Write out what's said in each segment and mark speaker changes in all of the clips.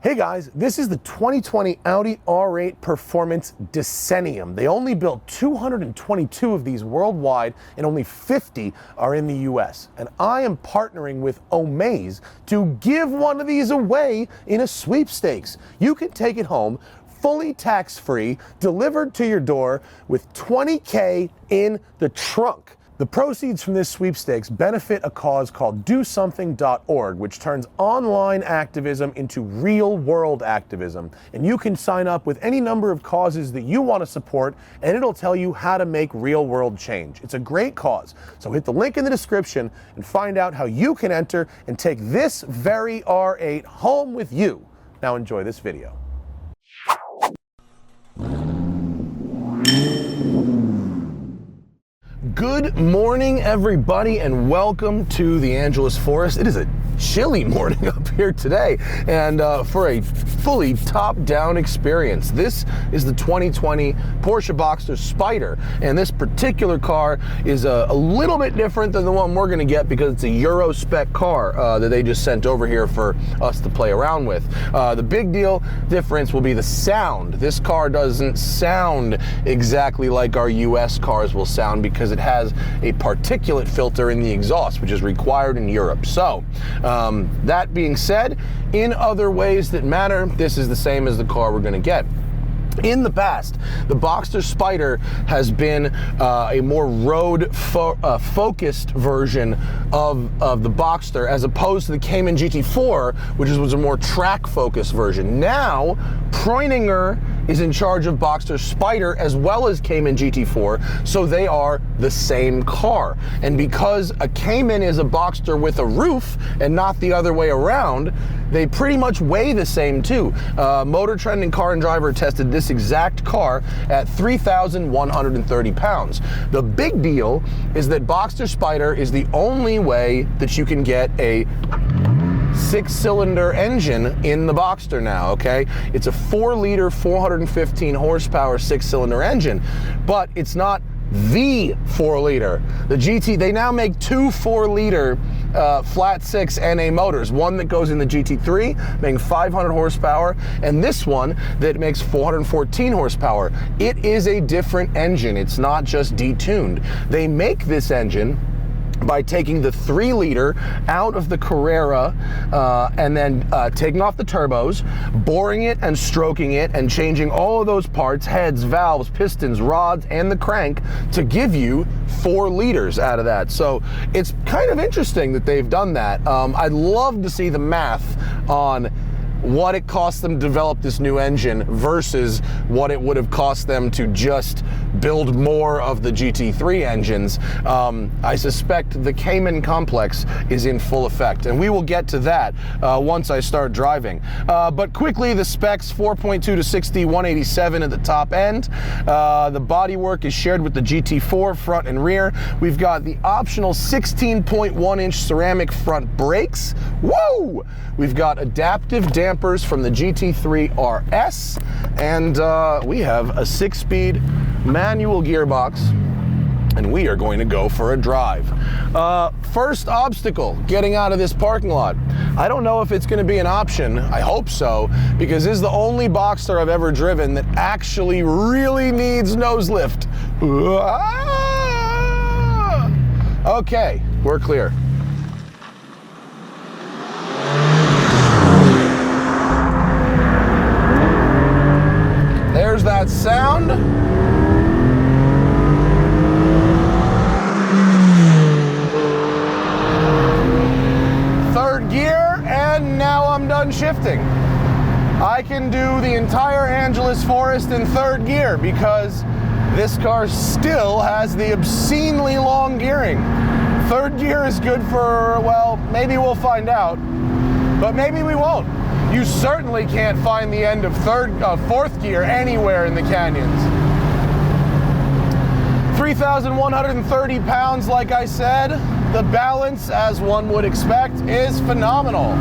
Speaker 1: Hey guys, this is the 2020 Audi R8 Performance Decennium. They only built 222 of these worldwide and only 50 are in the US. And I am partnering with Omaze to give one of these away in a sweepstakes. You can take it home fully tax-free, delivered to your door with $20K in the trunk. The proceeds from this sweepstakes benefit a cause called DoSomething.org, which turns online activism into real-world activism. And you can sign up with any number of causes that you want to support, and it'll tell you how to make real-world change. It's a great cause. So hit the link in the description and find out how you can enter and take this very R8 home with you. Now enjoy this video. Good morning, everybody, and welcome to the Angeles Forest. It is a chilly morning up here today, and for a fully top-down experience. This is the 2020 Porsche Boxster Spyder, and this particular car is a little bit different than the one we're going to get because it's a Euro spec car that they just sent over here for us to play around with. The big deal difference will be the sound. This car doesn't sound exactly like our US cars will sound because it has a particulate filter in the exhaust, which is required in Europe. So, that being said, in other ways that matter, this is the same as the car we're going to get. In the past, the Boxster Spyder has been a more road-focused version of the Boxster, as opposed to the Cayman GT4, which was a more track-focused version. Now, Preuninger is in charge of Boxster Spyder as well as Cayman GT4, so they are the same car. And because a Cayman is a Boxster with a roof and not the other way around, they pretty much weigh the same too. Motor Trend and Car and Driver tested this exact car at 3,130 pounds. The big deal is that Boxster Spyder is the only way that you can get a 6-cylinder engine in the Boxster now, okay? It's a 4-liter, 415 horsepower 6-cylinder engine, but it's not the 4-liter. The GT, they now make two 4-liter flat 6 NA motors, one that goes in the GT3 making 500 horsepower and this one that makes 414 horsepower. It is a different engine. It's not just detuned. They make this engine by taking the 3-liter out of the Carrera and then taking off the turbos, boring it and stroking it and changing all of those parts, heads, valves, pistons, rods, and the crank to give you 4 liters out of that. So it's kind of interesting that they've done that. I'd love to see the math on what it cost them to develop this new engine versus what it would have cost them to just build more of the GT3 engines. I suspect the Cayman complex is in full effect, and we will get to that once I start driving. But quickly, the specs: 4.2 to 60, 187 at the top end. The bodywork is shared with the GT4 front and rear. We've got the optional 16.1-inch ceramic front brakes. Whoa! We've got adaptive dampers from the GT3 RS, and we have a 6-speed manual gearbox, and we are going to go for a drive. First obstacle, getting out of this parking lot. I don't know if it's going to be an option. I hope so, because this is the only Boxster I've ever driven that actually really needs nose lift. Okay, we're clear. There's that sound. Third gear, and now I'm done shifting. I can do the entire Angeles Forest in third gear because this car still has the obscenely long gearing. Third gear is good for, well, maybe we'll find out, but maybe we won't. You certainly can't find the end of fourth gear anywhere in the canyons. 3,130 pounds, like I said. The balance, as one would expect, is phenomenal.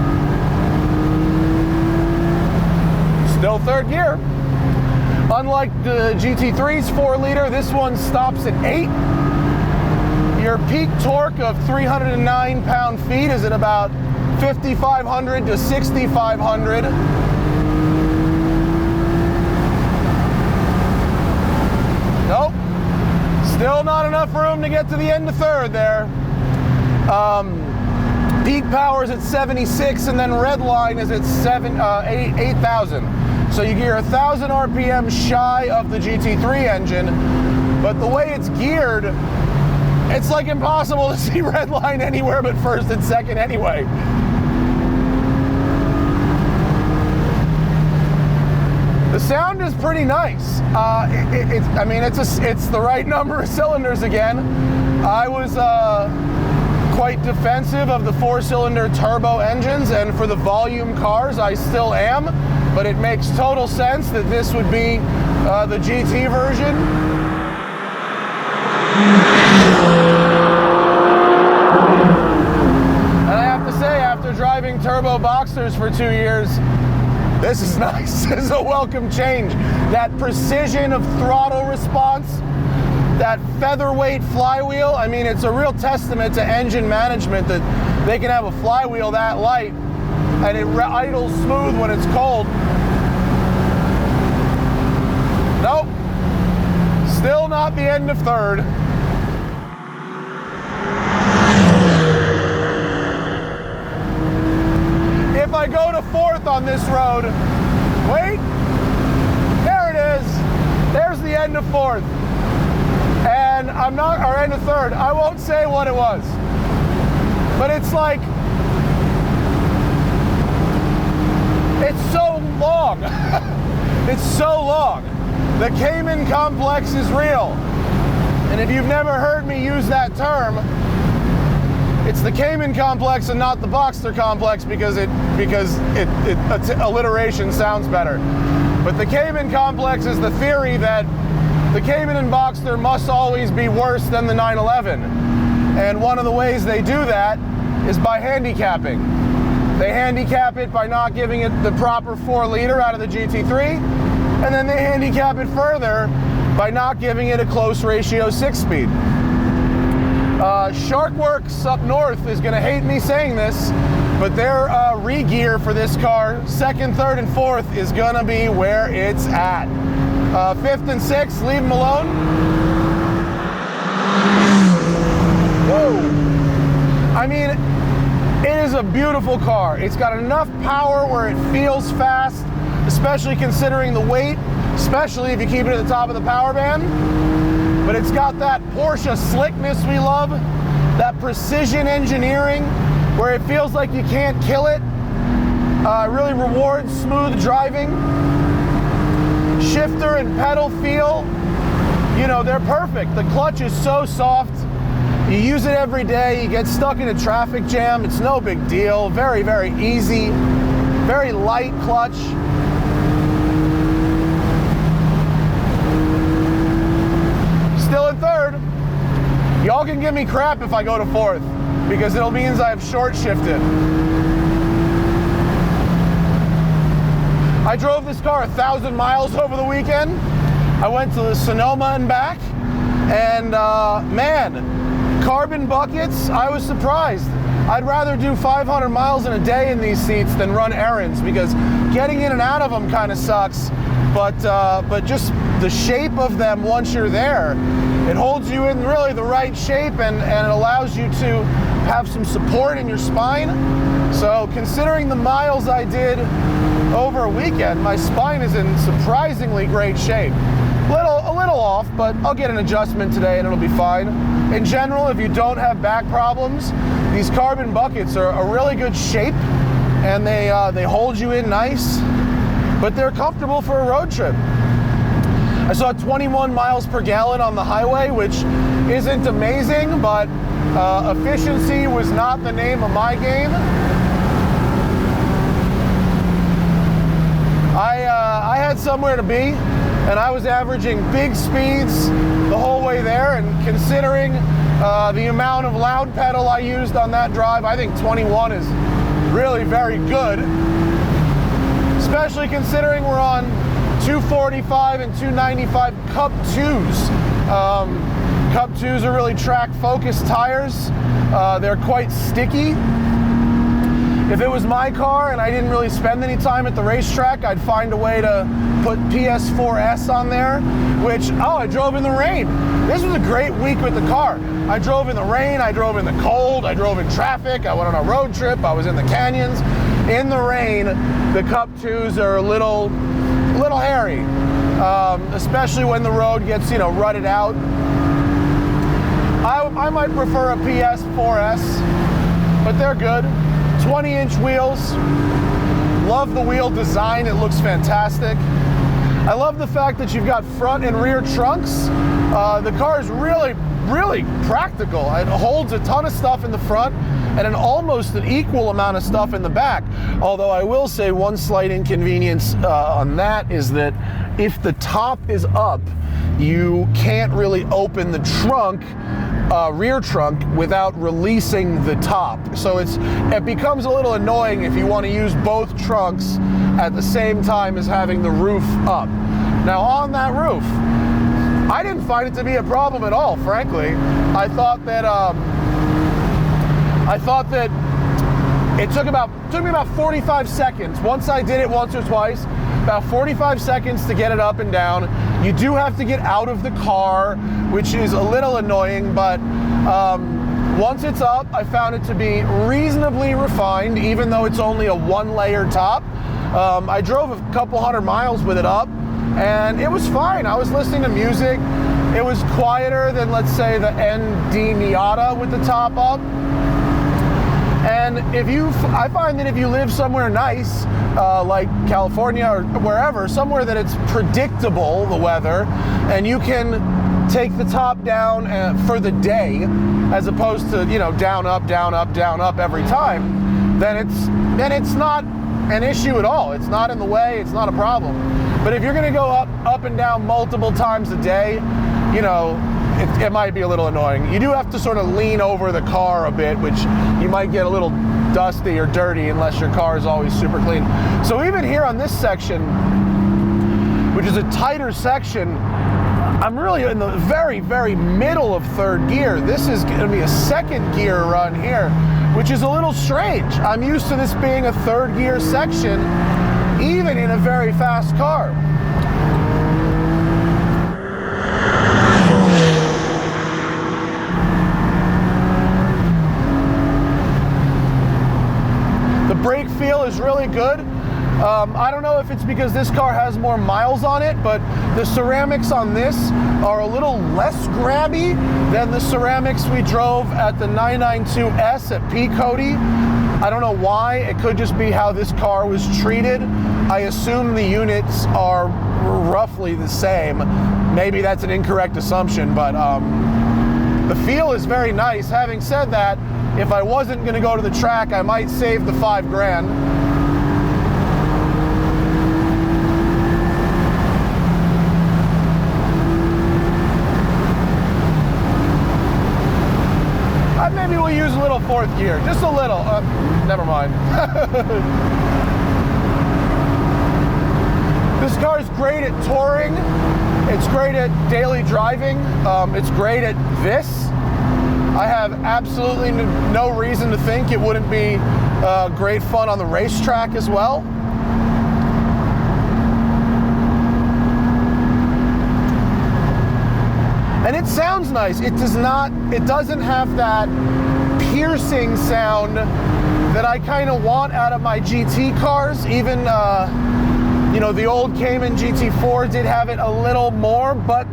Speaker 1: Still third gear. Unlike the GT3's 4-liter, this one stops at 8. Your peak torque of 309 pound-feet is at about 5,500 to 6,500. room to get to the end of third there. Peak power is at 76, and then red line is at 8,000. So you gear 1,000 RPM shy of the GT3 engine, but the way it's geared, it's like impossible to see red line anywhere but first and second anyway. The sound is pretty nice. I mean, it's the right number of cylinders again. I was quite defensive of the 4-cylinder turbo engines, and for the volume cars I still am, but it makes total sense that this would be the GT version. And I have to say, after driving turbo Boxsters for 2 years, this is nice. This is a welcome change. That precision of throttle response, that featherweight flywheel, I mean, it's a real testament to engine management that they can have a flywheel that light and it idles smooth when it's cold. Nope. Still not the end of third. If I go to fourth on this road, wait, there it is. There's the end of fourth. And I'm not, or end of third. I won't say what it was. But it's like, it's so long. It's so long. The Cayman complex is real. And if you've never heard me use that term, it's the Cayman complex and not the Boxster complex because alliteration sounds better. But the Cayman complex is the theory that the Cayman and Boxster must always be worse than the 911. And one of the ways they do that is by handicapping. They handicap it by not giving it the proper 4-liter out of the GT3, and then they handicap it further by not giving it a close ratio 6-speed. Sharkworks up north is going to hate me saying this, but their re-gear for this car, second, third, and fourth, is going to be where it's at. Fifth and sixth, leave them alone. Whoa! I mean, it is a beautiful car. It's got enough power where it feels fast, especially considering the weight, especially if you keep it at the top of the power band. But it's got that Porsche slickness we love, that precision engineering, where it feels like you can't kill it. Really rewards smooth driving. Shifter and pedal feel, you know, they're perfect. The clutch is so soft. You use it every day. You get stuck in a traffic jam. It's no big deal. Very, very easy. Very light clutch. Still in third. Y'all can give me crap if I go to fourth, because it means I have short shifted. I drove this car 1,000 miles over the weekend. I went to the Sonoma and back, and man, carbon buckets, I was surprised. I'd rather do 500 miles in a day in these seats than run errands, because getting in and out of them kind of sucks, but just the shape of them once you're there, it holds you in really the right shape, and it allows you to have some support in your spine. So considering the miles I did over a weekend, my spine is in surprisingly great shape. A little off, but I'll get an adjustment today and it'll be fine. In general, if you don't have back problems, these carbon buckets are a really good shape, and they hold you in nice, but they're comfortable for a road trip. I saw 21 miles per gallon on the highway, which isn't amazing, but efficiency was not the name of my game. I had somewhere to be, and I was averaging big speeds the whole way there, and considering the amount of loud pedal I used on that drive, I think 21 is really very good, especially considering we're on 245 and 295 Cup 2s. Cup 2s are really track focused tires. They're quite sticky. If it was my car and I didn't really spend any time at the racetrack, I'd find a way to put PS4S on there, which, oh, I drove in the rain. This was a great week with the car. I drove in the rain, I drove in the cold, I drove in traffic, I went on a road trip, I was in the canyons. In the rain, the Cup 2s are a little hairy, especially when the road gets, rutted out. I might prefer a PS4S, but they're good. 20-inch wheels. Love the wheel design. It looks fantastic. I love the fact that you've got front and rear trunks. The car is really practical. It holds a ton of stuff in the front and almost an equal amount of stuff in the back. Although I will say one slight inconvenience on that is that if the top is up, you can't really open the trunk, rear trunk, without releasing the top. So it becomes a little annoying if you want to use both trunks at the same time as having the roof up. Now on that roof, I didn't find it to be a problem at all, frankly. I thought that it took me about 45 seconds. Once I did it once or twice, about 45 seconds to get it up and down. You do have to get out of the car, which is a little annoying, but once it's up, I found it to be reasonably refined, even though it's only a one-layer top. I drove a couple 100 miles with it up, and it was fine. I was listening to music. It was quieter than, let's say, the ND Miata with the top up. And I find that if you live somewhere nice, like California or wherever, somewhere that it's predictable, the weather, and you can take the top down for the day, as opposed to, down, up, down, up, down, up every time, then it's not an issue at all. It's not in the way, it's not a problem. But if you're gonna go up and down multiple times a day, it might be a little annoying. You do have to sort of lean over the car a bit, which you might get a little dusty or dirty unless your car is always super clean. So even here on this section, which is a tighter section, I'm really in the very, very middle of third gear. This is gonna be a second gear run here, which is a little strange. I'm used to this being a third gear section, even in a very fast car. Brake feel is really good. I don't know if it's because this car has more miles on it, but the ceramics on this are a little less grabby than the ceramics we drove at the 992S at Peabody. I don't know why. It could just be how this car was treated. I assume the units are roughly the same. Maybe that's an incorrect assumption, but the feel is very nice. Having said that, if I wasn't going to go to the track, I might save the $5,000. Maybe we'll use a little fourth gear, just a little. Never mind. This car is great at touring. It's great at daily driving. It's great at this. I have absolutely no reason to think it wouldn't be great fun on the racetrack as well. And it sounds nice. It doesn't have that piercing sound that I kind of want out of my GT cars. Even, the old Cayman GT4 did have it a little more, but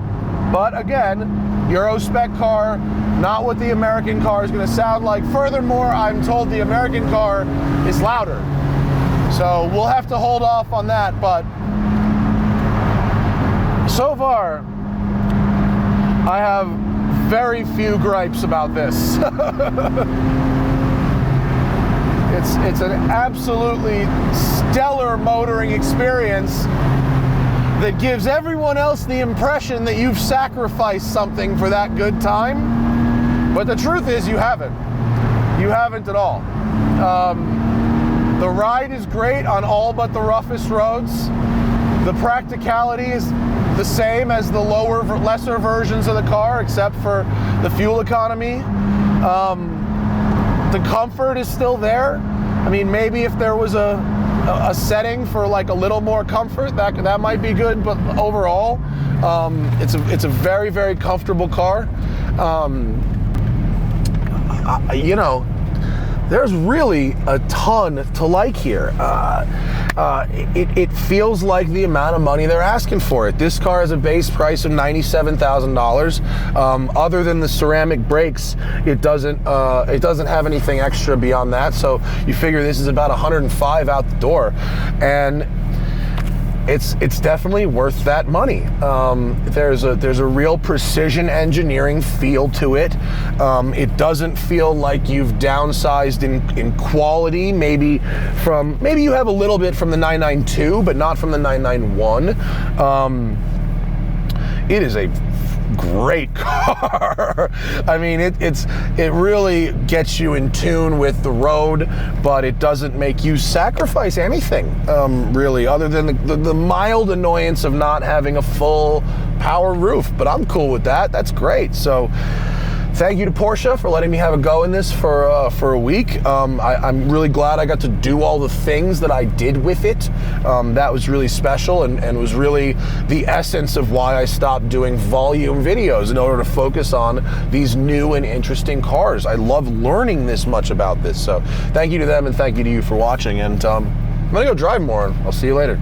Speaker 1: again, Euro spec car, not what the American car is going to sound like. Furthermore, I'm told the American car is louder. So we'll have to hold off on that, but so far, I have very few gripes about this. It's an absolutely stellar motoring experience that gives everyone else the impression that you've sacrificed something for that good time. But the truth is you haven't. You haven't at all. The ride is great on all but the roughest roads. The practicality is the same as the lesser versions of the car, except for the fuel economy. The comfort is still there. I mean, maybe if there was a setting for like a little more comfort, that might be good, but overall, it's a very, very comfortable car. You know, there's really a ton to like here. It feels like the amount of money they're asking for it. This car has a base price of $97,000. Other than the ceramic brakes, it doesn't have anything extra beyond that. So you figure this is about $105 out the door, and it's definitely worth that money. There's a real precision engineering feel to it. It doesn't feel like you've downsized in quality. Maybe you have a little bit from the 992, but not from the 991. It is a great car. I mean, it really gets you in tune with the road, but it doesn't make you sacrifice anything, really, other than the mild annoyance of not having a full power roof. But I'm cool with that. That's great. So thank you to Porsche for letting me have a go in this for a week. I'm really glad I got to do all the things that I did with it. That was really special and was really the essence of why I stopped doing volume videos, in order to focus on these new and interesting cars. I love learning this much about this. So thank you to them, and thank you to you for watching. And I'm gonna go drive more. I'll see you later.